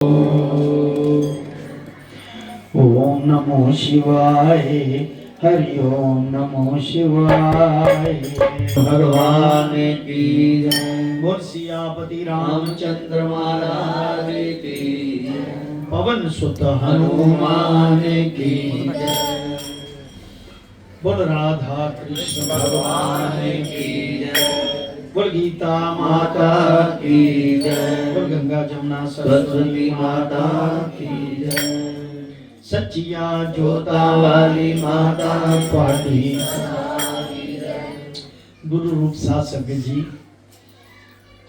ओम नमो शिवाय। हरि ओम नमो शिवाय। भगवान की जय। बोल सियापति रामचंद्र महाराज की जय। पवन सुत हनुमान की जय। बोल राधा कृष्ण भगवान की जय। बोल गीता माता की जय। बोल गंगा जमुना सरस्वती माता की जय। सच्चिया जोता वाली माता पाटी की जय। गुरु रूप शासक जी,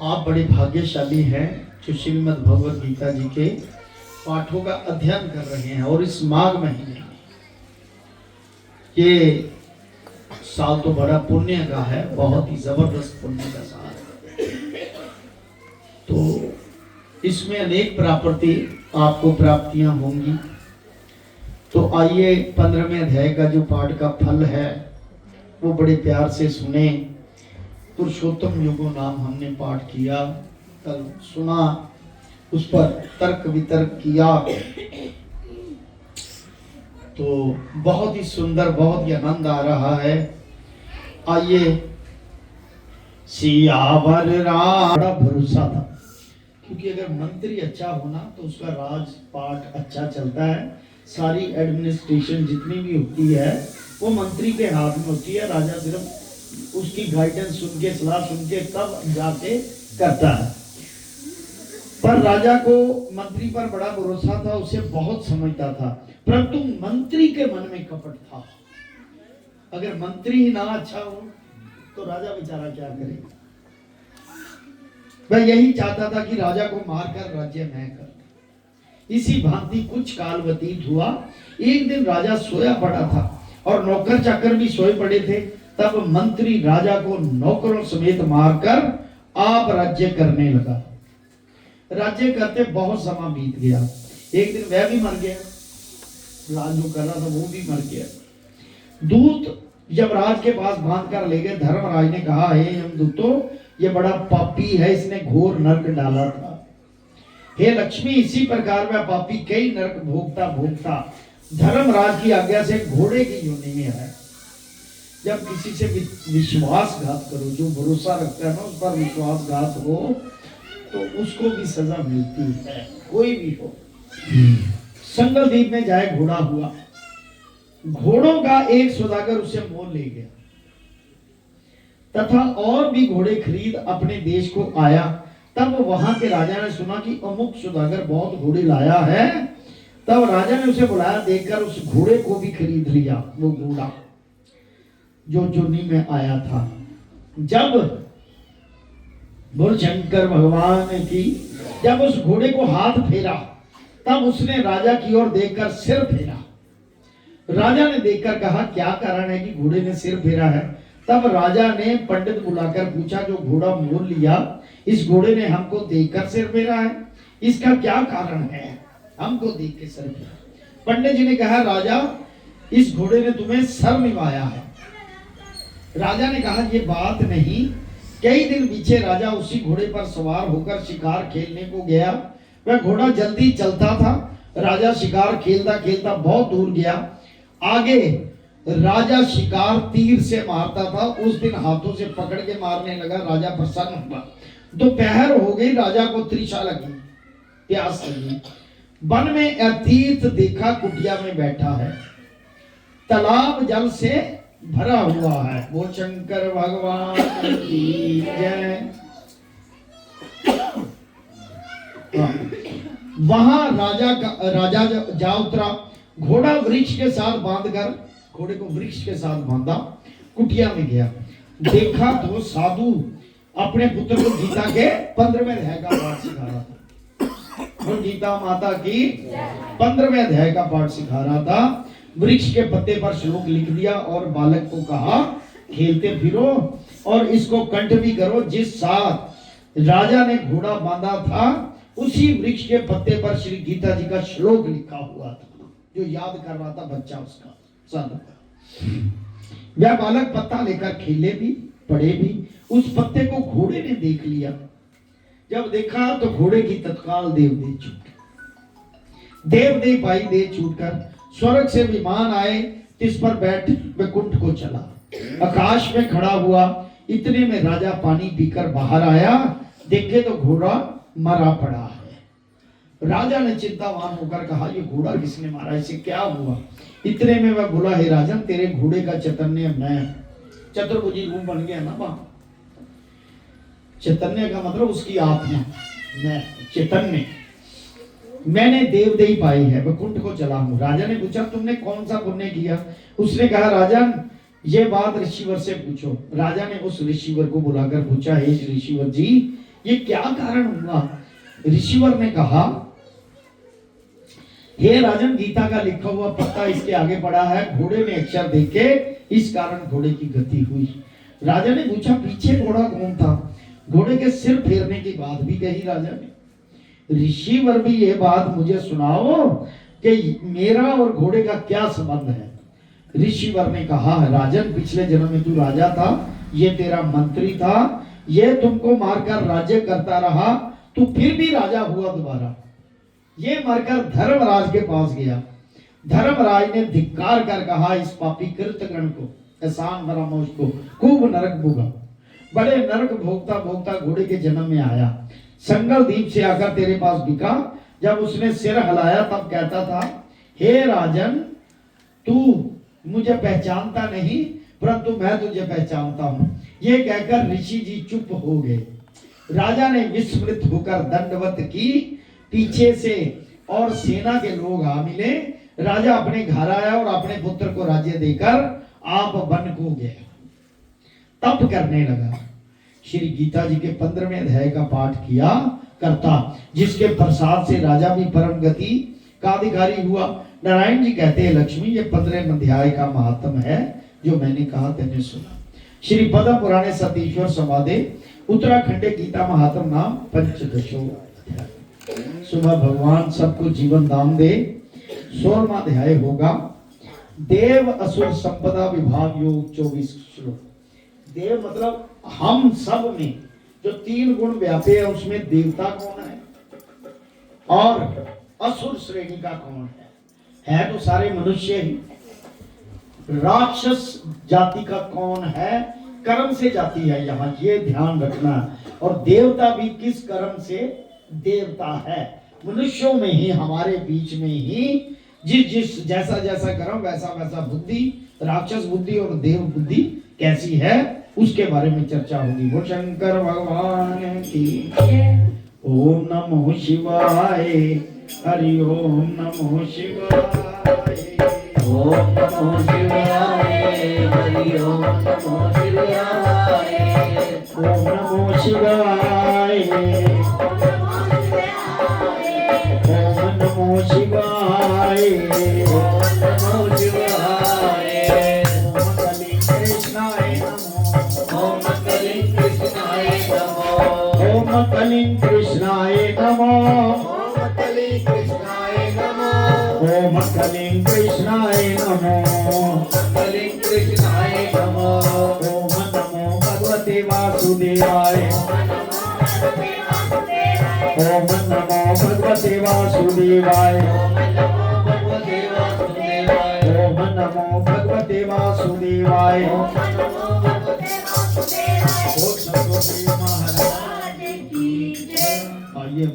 आप बड़े भाग्यशाली हैं जो श्रीमद् भगवद गीता जी के पाठों का अध्ययन कर रहे हैं। और इस माघ महीने में ये साल तो बड़ा पुण्य का है, बहुत ही जबरदस्त पुण्य का साल है। तो इसमें अनेक आपको प्राप्तियां होंगी। तो आइए 15वें अध्याय का जो पाठ का फल है वो बड़े प्यार से सुने। पुरुषोत्तम युगो नाम हमने पाठ किया, कल सुना, उस पर तर्क वितर्क किया। तो बहुत ही सुंदर, बहुत ही आनंद आ रहा है। आइए। सियावर राम, बड़ा भरोसा था, क्योंकि अगर मंत्री अच्छा होना तो उसका राजपाट अच्छा चलता है। सारी एडमिनिस्ट्रेशन जितनी भी होती है वो मंत्री के हाथ में होती है। राजा सिर्फ उसकी गाइडेंस सुन के, सलाह सुन के तब जाके करता है। पर राजा को मंत्री पर बड़ा भरोसा था, उसे बहुत समझता था, परंतु मंत्री के मन में कपट था। अगर मंत्री ही ना अच्छा हो तो राजा बेचारा क्या करेगा। वह यही चाहता था कि राजा को मारकर राज्य मैं कर। इसी भांति कुछ काल व्यतीत हुआ। एक दिन राजा सोया पड़ा था और नौकर चाकर भी सोए पड़े थे। तब मंत्री राजा को नौकरों समेत मारकर आप राज्य करने लगा। राज्य करते बहुत समय बीत गया। एक दिन वह भी मर गया, राज जो कर रहा था वो भी मर गया। दूत यमराज के पास बांध कर ले गए। धर्मराज ने कहा, हे यमदूतों, ये बड़ा पापी है, इसने घोर नरक डाला था। हे लक्ष्मी, इसी प्रकार वह पापी कई नरक भोगता भोगता धर्मराज की आज्ञा से घोड़े की योनि में है। जब किसी से विश्वासघात करो, जो भरोसा रखता है ना उस पर विश्वासघात हो तो उसको भी सजा मिलती है, कोई भी हो। संगलदीप में जाए घोड़ा हुआ। घोड़ों का एक सौदागर उसे मोल ले गया तथा और भी घोड़े खरीद अपने देश को आया। तब वहां के राजा ने सुना कि अमुक सौदागर बहुत घोड़े लाया है। तब राजा ने उसे बुलाया, देखकर उस घोड़े को भी खरीद लिया। वो घोड़ा जो जोनी में आया था। जब बोल शंकर भगवान की, जब उस घोड़े को हाथ फेरा तब उसने राजा की ओर देखकर सिर फेरा। राजा ने देखकर कहा, क्या कारण है कि घोड़े ने सिर फेरा है। तब राजा ने पंडित बुलाकर पूछा, जो घोड़ा मोल लिया, इस घोड़े ने हमको देखकर सिर फेरा है, इसका क्या कारण है, हमको देख के सिर फेरा। पंडित जी ने कहा, राजा, इस घोड़े ने तुम्हें सर निभाया है। राजा ने कहा, ये बात नहीं। कई दिन पीछे राजा उसी घोड़े पर सवार होकर शिकार खेलने को गया। वह घोड़ा जल्दी चलता था। राजा शिकार खेलता खेलता बहुत दूर गया। आगे राजा शिकार तीर से मारता था। उस दिन हाथों से पकड़ के मारने लगा। राजा प्रसन्न हुआ। दोपहर हो गई, राजा को तृषा लगी, प्यास लगी। वन में अतीत देखा, कुटिया में बैठा है, तालाब जल से भरा हुआ है। वो शंकर भगवान की जय। वहां राजा जा उतरा। घोड़ा वृक्ष के साथ बांधकर, घोड़े को वृक्ष के साथ बांधा, कुटिया में गया। देखा तो साधु अपने पुत्र को गीता के 15वें अध्याय का पाठ सिखा रहा था। गीता माता की 15वें अध्याय का पाठ सिखा रहा था। वृक्ष के पत्ते पर श्लोक लिख दिया और बालक को कहा, खेलते फिरो और इसको कंठ भी करो। जिस साथ राजा ने घोड़ा बांधा था उसी वृक्ष के पत्ते पर श्री गीता जी का श्लोक लिखा हुआ था, जो याद कर रहा था बच्चा उसका साधु। वह बालक पत्ता लेकर खेले भी, पढ़े भी। उस पत्ते को घोड़े ने देख लिया। जब देखा तो घोड़े की तत्काल देव दे चुके। देव पाई दे छूटकर स्वर्ग से विमान आए, तिस पर बैठ वैकुंठ को चला। आकाश में खड़ा हुआ, इतने में राजा पानी पीकर बाहर आया, देखे तो घोड़ा मरा पड़ा है। राजा ने चिंतावान होकर कहा, ये घोड़ा किसने मारा, इसे क्या हुआ? इतने में वह बोला, हे राजन, तेरे घोड़े का चैतन्य मैं। चतुर्भुजी रूप बन गया ना वहां। चैतन्य का मतलब उसकी आत्मा, मैं चैतन्य, मैंने देवदेही पाई है, वैकुंठ को चला हूं। राजा ने पूछा, तुमने कौन सा पुण्य किया? उसने कहा, राजन, ये बात ऋषिवर से पूछो। राजा ने उस ऋषिवर को बुलाकर पूछा, हे ऋषिवर जी, ये क्या कारण हुआ? ऋषिवर ने कहा, हे राजन, गीता का लिखा हुआ पत्ता इसके आगे पड़ा है, घोड़े में अक्षर देखे, इस कारण घोड़े की गति हुई। राजा ने पूछा, पीछे घोड़ा कौन था? घोड़े के सिर फेरने की बात भी कही राजा ने। ऋषिवर भी ये बात मुझे सुनाओ कि मेरा और घोड़े का क्या संबंध है? ऋषिवर ने कहा, राजन, पिछले जन्म में तू राजा था, ये तेरा मंत्री था, ये तुमको मारकर राज्य करता रहा, तू फिर भी राजा हुआ दोबारा। ये मरकर धर्मराज के पास गया। धर्मराज ने धिक्कार कर कहा, इस पापी कृतगण को, एहसान फरामोश को खूब नरक भोगा। बड़े नरक भोगता भोगता घोड़े के जन्म में आया। संगल द्वीप से आकर तेरे पास बिका। जब उसने सिर हिलाया तब कहता था, हे राजन, तू मुझे पहचानता नहीं, परंतु मैं तुझे पहचानता हूं। ये कहकर ऋषि जी चुप हो गए। राजा ने विस्मृत होकर दंडवत की। पीछे से और सेना के लोग आ मिले। राजा अपने घर आया और अपने पुत्र को राज्य देकर आप वन को गया, तप करने लगा। श्री गीता जी के 15वें अध्याय का पाठ किया करता, जिसके प्रसाद से राजा भी परम गति का अधिकारी हुआ। नारायण जी कहते हैं, लक्ष्मी, ये 15वें अध्याय का महात्म है जो मैंने कहा तेने सुना। श्री पद्म पुराणे सतीश्वर समाधे उत्तराखंड गीता महात्म नाम पंचदशो अध्याय। सुबह भगवान सबको जीवन दान दे। 16वां अध्याय होगा, देव असुर संपदा विभाग योग 24 श्लोक। देव मतलब हम सब में जो 3 गुण व्यापे है, उसमें देवता कौन है और असुर श्रेणी का कौन है तो सारे मनुष्य ही। राक्षस जाति का कौन है? कर्म से जाति है, यहाँ ये ध्यान रखना। और देवता भी किस कर्म से देवता है? मनुष्यों में ही, हमारे बीच में ही जिस जैसा जैसा कर्म वैसा वैसा बुद्धि। राक्षस बुद्धि और देव बुद्धि कैसी है, उसके बारे में चर्चा होगी। वो शंकर भगवान की ओम नमो शिवाय। हरि ओम नमो शिवाय। ओम नमो शिवाय। हरि ओम नमो शिवाय। ओम नमो शिवाय। ओम नमो शिवाय। ओम नमो शिवाय। ओम कलिंग कृष्णाय नमो। ओम कलिंग कृष्णाय नमो। ओम कलिंग कृष्णाय नमो। ओम कलिंग कृष्णाय नमो। ओम कलिंग कृष्णाय नमो। कलिंग कृष्णाय नमो। ओम नमो भगवते वासुदेवाय। ओम नमो भगवते वासुदेवाय। ओम नमो भगवते वासुदेवाय। महाराज की जय। आइए।